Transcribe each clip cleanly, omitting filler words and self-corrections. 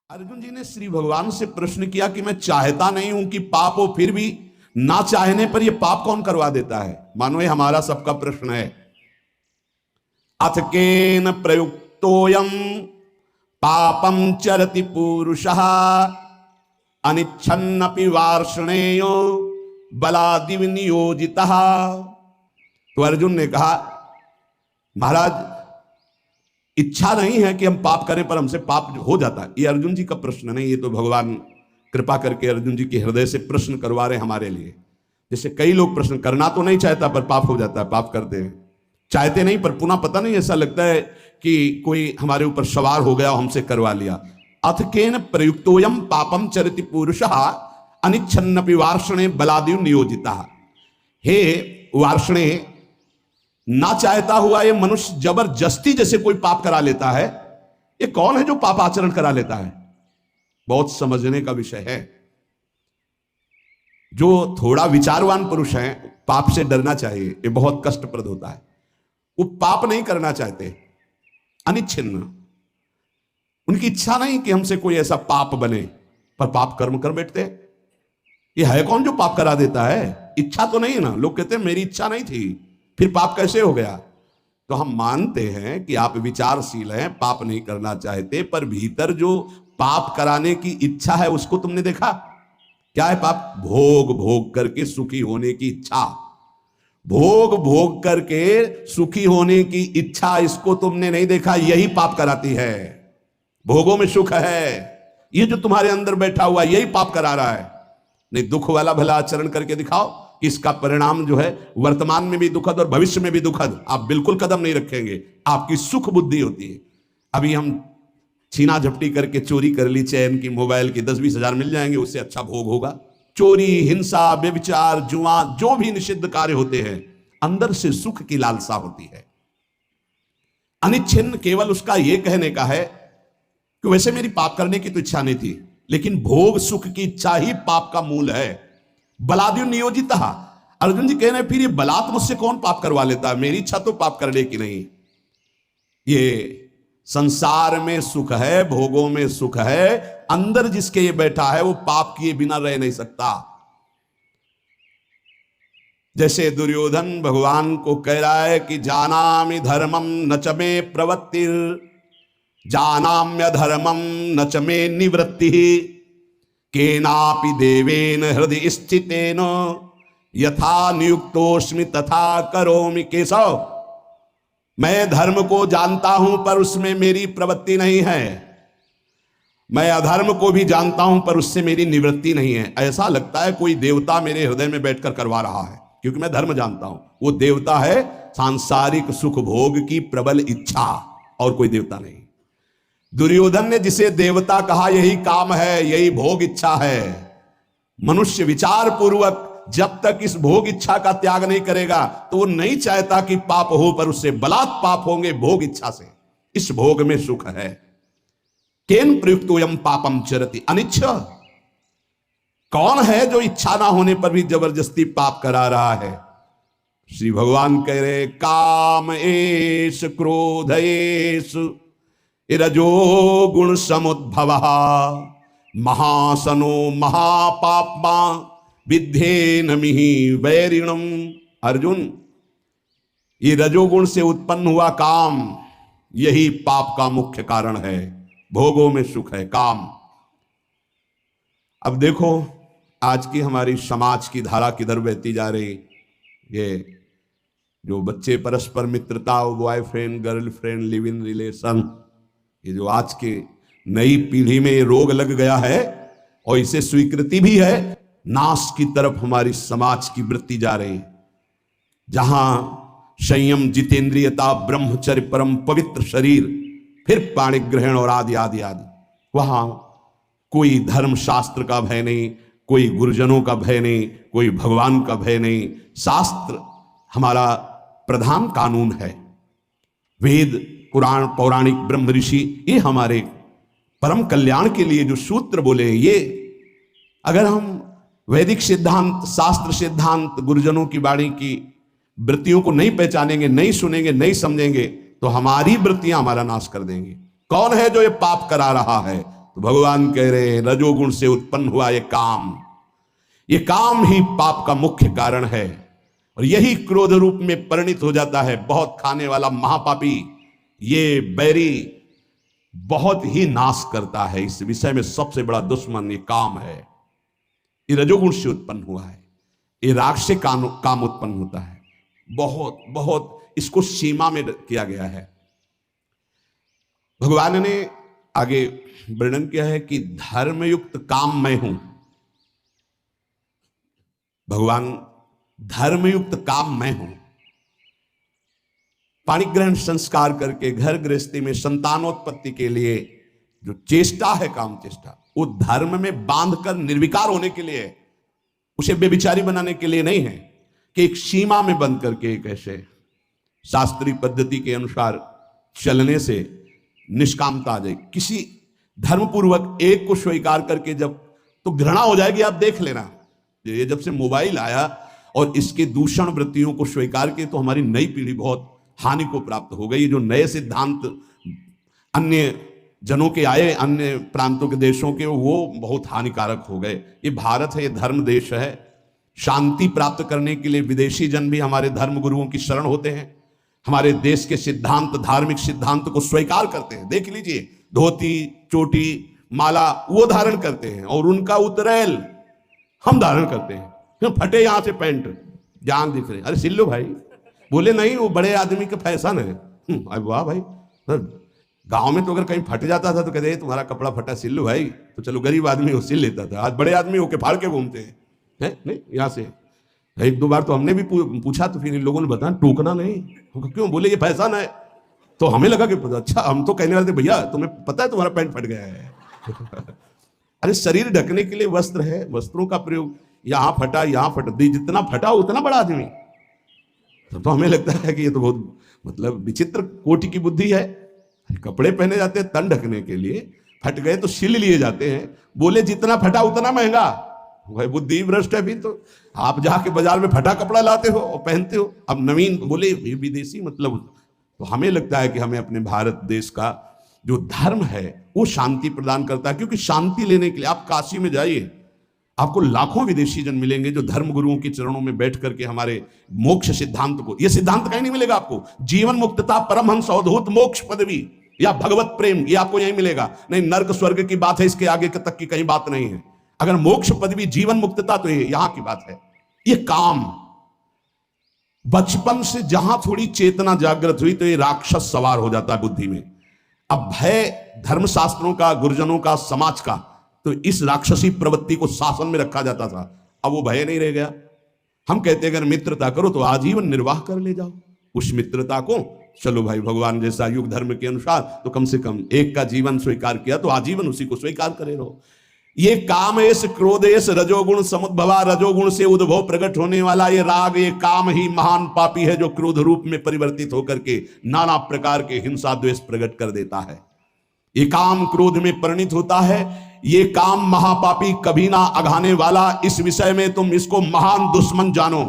अर्जुन जी ने श्री भगवान से प्रश्न किया कि मैं चाहता नहीं हूं कि पाप हो, फिर भी ना चाहने पर यह पाप कौन करवा देता है। मानो ये हमारा सबका प्रश्न है। अथ केन प्रयुक्तोयम पापम चरति पुरुषः अनिच्छन्नपि वार्ष्णेयो बलादिव नियोजितः। तो अर्जुन ने कहा, महाराज इच्छा नहीं है कि हम पाप करें पर हमसे पाप हो जाता है। ये अर्जुन जी का प्रश्न नहीं, ये तो भगवान कृपा करके अर्जुन जी के हृदय से प्रश्न करवा रहे हमारे लिए। जैसे कई लोग प्रश्न करना तो नहीं चाहता पर पाप हो जाता है, पाप करते हैं। चाहते नहीं पर पुनः पता नहीं, ऐसा लगता है कि कोई हमारे ऊपर सवार हो गया, हमसे करवा लिया। अथ केन प्रयुक्तोयम पापम चरति पुरुषः अनिच्छन्नपि वार्ष्णे बलादिव नियोजितः। हे वार्ष्णे, ना चाहता हुआ ये मनुष्य जबरदस्ती जैसे कोई पाप करा लेता है। ये कौन है जो पाप आचरण करा लेता है? बहुत समझने का विषय है। जो थोड़ा विचारवान पुरुष है, पाप से डरना चाहिए, ये बहुत कष्टप्रद होता है। वो पाप नहीं करना चाहते, अनिच्छिन्न, उनकी इच्छा नहीं कि हमसे कोई ऐसा पाप बने, पर पाप कर्म कर बैठते। ये है कौन जो पाप करा देता है? इच्छा तो नहीं ना। लोग कहते हैं मेरी इच्छा नहीं थी, फिर पाप कैसे हो गया? तो हम मानते हैं कि आप विचारशील हैं, पाप नहीं करना चाहते, पर भीतर जो पाप कराने की इच्छा है उसको तुमने देखा? क्या है पाप? भोग भोग करके सुखी होने की इच्छा। भोग भोग करके सुखी होने की इच्छा, इसको तुमने नहीं देखा? यही पाप कराती है। भोगों में सुख है, ये जो तुम्हारे अंदर बैठा हुआ यही पाप करा रहा है। नहीं, दुख वाला भला आचरण करके दिखाओ, इसका परिणाम जो है वर्तमान में भी दुखद और भविष्य में भी दुखद। आप बिल्कुल कदम नहीं रखेंगे, आपकी सुख बुद्धि होती है। अभी हम छीना झपटी करके चोरी कर ली, चैन की, मोबाइल की, 10-20 हजार मिल जाएंगे, उससे अच्छा भोग होगा। चोरी, हिंसा, व्यभिचार, जुआ, जो भी निषिद्ध कार्य होते हैं, अंदर से सुख की लालसा होती है। अनिच्छिन्न केवल उसका यह कहने का है कि वैसे मेरी पाप करने की तो इच्छा नहीं थी, लेकिन भोग सुख की इच्छा ही पाप का मूल है। बलादिव नियोजित। अर्जुन जी कह रहे हैं फिर ये बलात् मुझसे कौन पाप करवा लेता है? मेरी इच्छा तो पाप करने की नहीं। ये संसार में सुख है, भोगों में सुख है, अंदर जिसके ये बैठा है वो पाप किए बिना रह नहीं सकता। जैसे दुर्योधन भगवान को कह रहा है कि जानामि धर्मम न च मे प्रवृत्तिर, जानाम्य धर्मम न च मे निवृत्ति, केनापि देवेन हृदय स्थितेन यथा नियुक्तोस्मि तथा करोमि। केशव, मैं धर्म को जानता हूं पर उसमें मेरी प्रवृत्ति नहीं है। मैं अधर्म को भी जानता हूं पर उससे मेरी निवृत्ति नहीं है। ऐसा लगता है कोई देवता मेरे हृदय में बैठकर करवा रहा है, क्योंकि मैं धर्म जानता हूं। वो देवता है सांसारिक सुख भोग की प्रबल इच्छा, और कोई देवता नहीं। दुर्योधन ने जिसे देवता कहा यही काम है, यही भोग इच्छा है। मनुष्य विचार पूर्वक जब तक इस भोग इच्छा का त्याग नहीं करेगा तो वो नहीं चाहता कि पाप हो, पर उससे बलात् पाप होंगे भोग इच्छा से। इस भोग में सुख है। केन प्रयुक्तोयम पापम चरति अनिच्छ। कौन है जो इच्छा ना होने पर भी जबरदस्ती पाप करा रहा है? श्री भगवान कह रहे काम एष क्रोध एष रजो गुण समुद्भव महासनो महापापमा विद्धेन मिहि वैरिणम। अर्जुन, ये रजोगुण से उत्पन्न हुआ काम, यही पाप का मुख्य कारण है। भोगों में सुख है, काम। अब देखो आज की हमारी समाज की धारा किधर बहती जा रही। ये जो बच्चे परस्पर मित्रता, boyfriend girlfriend, live in relation, ये जो आज के नई पीढ़ी में ये रोग लग गया है, और इसे स्वीकृति भी है, नाश की तरफ हमारी समाज की वृत्ति जा रही है। जहां संयम, जितेंद्रियता, ब्रह्मचर्य, परम पवित्र शरीर, फिर पाणि ग्रहण और आदि आदि आदि, वहां कोई धर्म शास्त्र का भय नहीं, कोई गुरुजनों का भय नहीं, कोई भगवान का भय नहीं। शास्त्र हमारा प्रधान कानून है। वेद, पुराण, पौराणिक, ब्रह्म ऋषि, ये हमारे परम कल्याण के लिए जो सूत्र बोले, ये अगर हम वैदिक सिद्धांत, शास्त्र सिद्धांत, गुरुजनों की वाणी की वृत्तियों को नहीं पहचानेंगे, नहीं सुनेंगे, नहीं समझेंगे, तो हमारी वृत्तियां हमारा नाश कर देंगी। कौन है जो ये पाप करा रहा है? तो भगवान कह रहे हैं रजोगुण से उत्पन्न हुआ ये काम ही पाप का मुख्य कारण है, और यही क्रोध रूप में परिणित हो जाता है। बहुत खाने वाला महापापी, ये बैरी बहुत ही नाश करता है। इस विषय में सबसे बड़ा दुश्मन ये काम है। ये रजोगुण से उत्पन्न हुआ है, ये राग से काम उत्पन्न होता है। बहुत बहुत इसको सीमा में किया गया है। भगवान ने आगे वर्णन किया है कि धर्मयुक्त काम मैं हूं। भगवान धर्मयुक्त काम मैं हूं। पाणिग्रहण संस्कार करके घर गृहस्थी में संतानोत्पत्ति के लिए जो चेष्टा है, काम चेष्टा, वो धर्म में बांधकर निर्विकार होने के लिए, उसे बेविचारी बनाने के लिए नहीं है कि एक सीमा में बंद करके एक ऐसे शास्त्रीय पद्धति के अनुसार चलने से निष्कामता आ जाए। किसी धर्मपूर्वक एक को स्वीकार करके जब तो घृणा हो जाएगी। आप देख लेना, ये जब से मोबाइल आया और इसके दूषण वृत्तियों को स्वीकार किए तो हमारी नई पीढ़ी बहुत हानि को प्राप्त हो गई। जो नए सिद्धांत अन्य जनों के आए, अन्य प्रांतों के देशों के, वो बहुत हानिकारक हो गए। ये भारत है, ये धर्म देश है। शांति प्राप्त करने के लिए विदेशी जन भी हमारे धर्म गुरुओं की शरण होते हैं, हमारे देश के सिद्धांत, धार्मिक सिद्धांत को स्वीकार करते हैं। देख लीजिए, धोती, चोटी, माला वो धारण करते हैं, और उनका उतरेल हम धारण करते हैं। फटे यहां से पैंट, जान दिख रहे, अरे सिल लो भाई। बोले नहीं, वो बड़े आदमी का फैशन है। अरे वाह भाई, गांव में तो अगर कहीं फट जाता था तो कहते तुम्हारा कपड़ा फटा, सिल लो भाई। तो चलो गरीब आदमी वो सिल लेता था। आज बड़े आदमी होके फाड़ के घूमते हैं, है? नहीं, यहाँ से एक दो बार तो हमने भी पूछा, तो फिर इन लोगों ने बताया टोकना नहीं। क्यों? बोले ये फैशन है। तो हमें लगा कि अच्छा, हम तो कहने वाले थे भैया तुम्हें पता है तुम्हारा पैंट फट गया है। अरे शरीर ढकने के लिए वस्त्र है, वस्त्रों का प्रयोग। यहां फटा, यहां फटा, जितना फटा उतना बड़ा आदमी। तो हमें लगता है कि ये तो बहुत मतलब विचित्र कोटि की बुद्धि है। कपड़े पहने जाते हैं तन ढकने के लिए, फट गए तो सिल लिए जाते हैं। बोले जितना फटा उतना महंगा। भाई बुद्धि भ्रष्ट है। फिर तो आप जाके बाजार में फटा कपड़ा लाते हो और पहनते हो। अब नवीन बोले विदेशी, मतलब तो हमें लगता है कि हमें अपने भारत देश का जो धर्म है वो शांति प्रदान करता है। क्योंकि शांति लेने के लिए आप काशी में जाइए, आपको लाखों विदेशी जन मिलेंगे जो धर्म गुरुओं के चरणों में बैठ करके हमारे मोक्ष सिद्धांत को, ये सिद्धांत कहीं नहीं मिलेगा आपको। जीवन मुक्तता, परमहंस अवधूत मोक्ष पदवी या भगवत प्रेम, ये आपको यहीं मिलेगा। नहीं, नर्क स्वर्ग की बात है, इसके आगे तक की कहीं बात नहीं है। अगर मोक्ष पदवी, जीवन मुक्तता, तो ये यहां की बात है। ये काम बचपन से जहां थोड़ी चेतना जागृत हुई तो ये राक्षस सवार हो जाता है बुद्धि में। अब भय धर्मशास्त्रों का, गुरुजनों का, समाज का, तो इस राक्षसी प्रवृत्ति को शासन में रखा जाता था। अब वो भय नहीं रह गया। हम कहते हैं अगर मित्रता करो तो आजीवन निर्वाह कर ले जाओ। उस मित्रता को चलो भाई, भगवान जैसा युग धर्म के अनुसार तो कम से कम एक का जीवन स्वीकार किया तो आजीवन उसी को स्वीकार करे रहो। ये कामेश, क्रोधेश, रजोगुण समुद्भवा, रजोगुण से उद्भव प्रकट होने वाला ये राग, ये काम ही महान पापी है जो क्रोध रूप में परिवर्तित होकर के नाना प्रकार के हिंसा द्वेष प्रकट कर देता है। ये काम क्रोध में परिणित होता है। ये काम महापापी कभी ना अघाने वाला। इस विषय में तुम इसको महान दुश्मन जानो।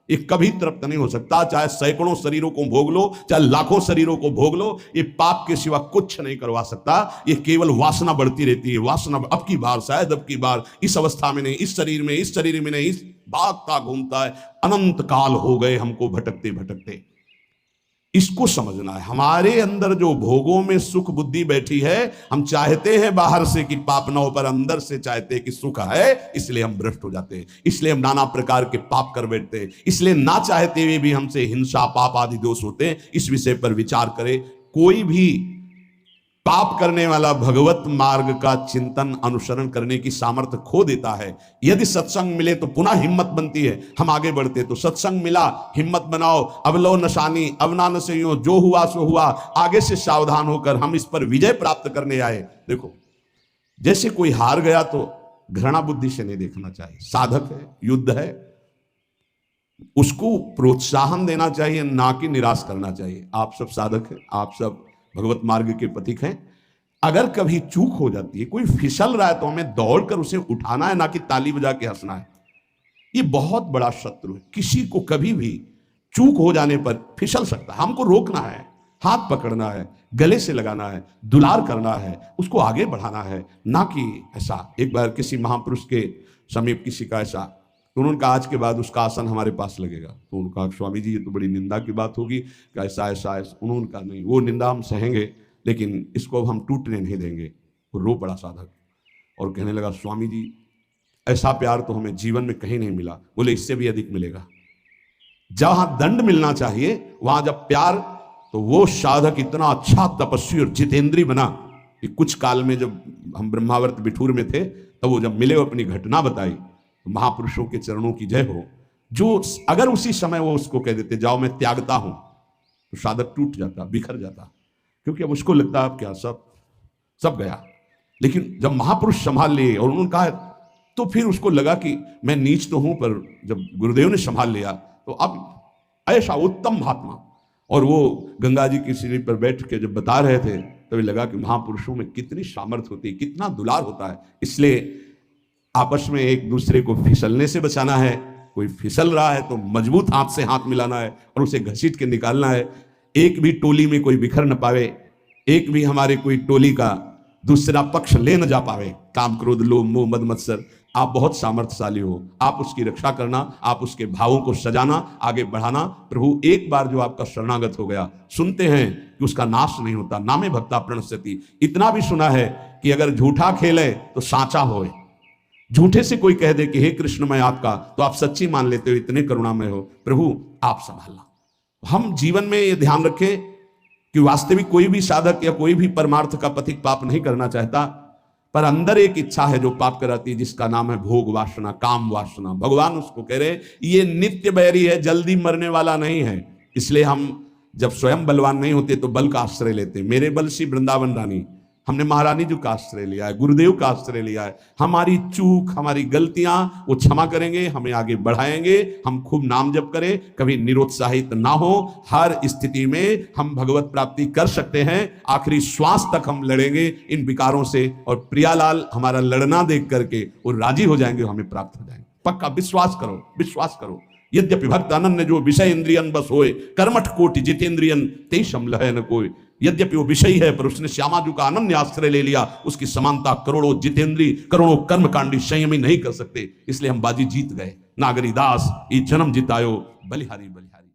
ये कभी तृप्त नहीं हो सकता। चाहे सैकड़ों शरीरों को भोग लो, चाहे लाखों शरीरों को भोग लो, ये पाप के सिवा कुछ नहीं करवा सकता। ये केवल वासना बढ़ती रहती है। वासना अब की बार, शायद अब की बार, इस अवस्था में नहीं, इस शरीर में, इस शरीर में नहीं, इस भागता घूमता है। अनंत काल हो गए हमको भटकते भटकते। इसको समझना है। हमारे अंदर जो भोगों में सुख बुद्धि बैठी है, हम चाहते हैं बाहर से कि पाप न हो, पर अंदर से चाहते हैं कि सुख है, इसलिए हम भ्रष्ट हो जाते हैं। इसलिए हम नाना प्रकार के पाप कर बैठते हैं। इसलिए ना चाहते हुए भी हमसे हिंसा, पाप आदि दोष होते हैं। इस विषय पर विचार करें। कोई भी पाप करने वाला भगवत मार्ग का चिंतन, अनुसरण करने की सामर्थ्य खो देता है। यदि सत्संग मिले तो पुनः हिम्मत बनती है, हम आगे बढ़ते। तो सत्संग मिला, हिम्मत बनाओ। अब लो नशानी, अब ना नशेयो, जो हुआ सो हुआ। आगे से सावधान होकर हम इस पर विजय प्राप्त करने आए। देखो, जैसे कोई हार गया तो घृणा बुद्धि से नहीं देखना चाहिए। साधक है, युद्ध है, उसको प्रोत्साहन देना चाहिए, ना कि निराश करना चाहिए। आप सब साधक हैं, आप सब भगवत मार्ग के पथिक हैं। अगर कभी चूक हो जाती है, कोई फिसल रहा है, तो हमें दौड़कर उसे उठाना है, ना कि ताली बजा के हंसना है। ये बहुत बड़ा शत्रु है। किसी को कभी भी चूक हो जाने पर फिसल सकता है, हमको रोकना है। हाथ पकड़ना है, गले से लगाना है, दुलार करना है, उसको आगे बढ़ाना है, ना कि ऐसा। एक बार किसी महापुरुष के समीप किसी का ऐसा, तो उन्होंने कहा आज के बाद उसका आसन हमारे पास लगेगा। तो उन्होंने कहा स्वामी जी ये तो बड़ी निंदा की बात होगी कि ऐसा ऐसा ऐसा। उन्होंने कहा नहीं, वो निंदा हम सहेंगे लेकिन इसको अब हम टूटने नहीं देंगे। वो रो पड़ा साधक और कहने लगा स्वामी जी ऐसा प्यार तो हमें जीवन में कहीं नहीं मिला। बोले इससे भी अधिक मिलेगा। जहां दंड मिलना चाहिए वहां जब प्यार, तो वो साधक इतना अच्छा तपस्वी और जितेंद्री बना कि कुछ काल में जब हम ब्रह्मावर्त बिठूर में थे तब वो जब मिले, अपनी घटना बताई। तो महापुरुषों के चरणों की जय हो। जो अगर उसी समय वो उसको कह देते जाओ मैं त्यागता हूं, तो साधक टूट जाता, बिखर जाता, क्योंकि अब उसको लगता अब क्या सब गया। लेकिन जब महापुरुष संभाल लिए और उन्होंने कहा, तो फिर उसको लगा कि मैं नीच तो हूं, पर जब गुरुदेव ने संभाल लिया तो अब ऐसा उत्तम महात्मा। और वो गंगा जी की सीढ़ी पर बैठ के जब बता रहे थे तभी लगा कि महापुरुषों में कितनी सामर्थ्य होती है, कितना दुलार होता है। इसलिए आपस में एक दूसरे को फिसलने से बचाना है। कोई फिसल रहा है तो मजबूत हाथ से हाथ मिलाना है और उसे घसीट के निकालना है। एक भी टोली में कोई बिखर न पावे, एक भी हमारे कोई टोली का दूसरा पक्ष ले न जा पावे। काम क्रोध लोभ मोह मद मत्सर, आप बहुत सामर्थ्यशाली हो, आप उसकी रक्षा करना, आप उसके भावों को सजाना, आगे बढ़ाना। प्रभु एक बार जो आपका शरणागत हो गया, सुनते हैं कि उसका नाश नहीं होता, नामे भक्ता प्रणश्यति। इतना भी सुना है कि अगर झूठा खेले तो साचा होए। झूठे से कोई कह दे कि हे कृष्ण मैं आपका, तो आप सच्ची मान लेते हो, इतने करुणामय हो। प्रभु आप संभालना। हम जीवन में ये ध्यान रखें कि वास्तविक कोई भी साधक या कोई भी परमार्थ का पथिक पाप नहीं करना चाहता, पर अंदर एक इच्छा है जो पाप कराती है, जिसका नाम है भोग वासना, काम वासना। भगवान उसको कह रहे ये नित्य बैरी है, जल्दी मरने वाला नहीं है। इसलिए हम जब स्वयं बलवान नहीं होते तो बल का आश्रय लेते। मेरे बल सी वृंदावन रानी, हमने महारानी जी का आश्रय लिया है, गुरुदेव का आश्रय लिया है। हमारी चूक, हमारी गलतियां वो क्षमा करेंगे, हमें आगे बढ़ाएंगे। हम खूब नाम जप करें, कभी निरुत्साहित ना हो। हर स्थिति में हम भगवत प्राप्ति कर सकते हैं। आखिरी श्वास तक हम लड़ेंगे इन विकारों से, और प्रियालाल हमारा लड़ना देख करके वो राजी हो जाएंगे, हमें प्राप्त हो जाएंगे। पक्का विश्वास करो, विश्वास करो। यद्यपि भक्त अनन्य जो विषय इंद्रियन बस होए, कर्मठ कोटि जितेंद्रियन तेषम लहै न कोई। यद्यपि वो विषयी है पर उसने श्यामाजू का अनन्य आश्रय ले लिया, उसकी समानता करोड़ों जितेंद्री, करोड़ों कर्मकांडी संयमी नहीं कर सकते। इसलिए हम बाजी जीत गए। नागरी दास ये जन्म जितायो, बलिहारी बलिहारी।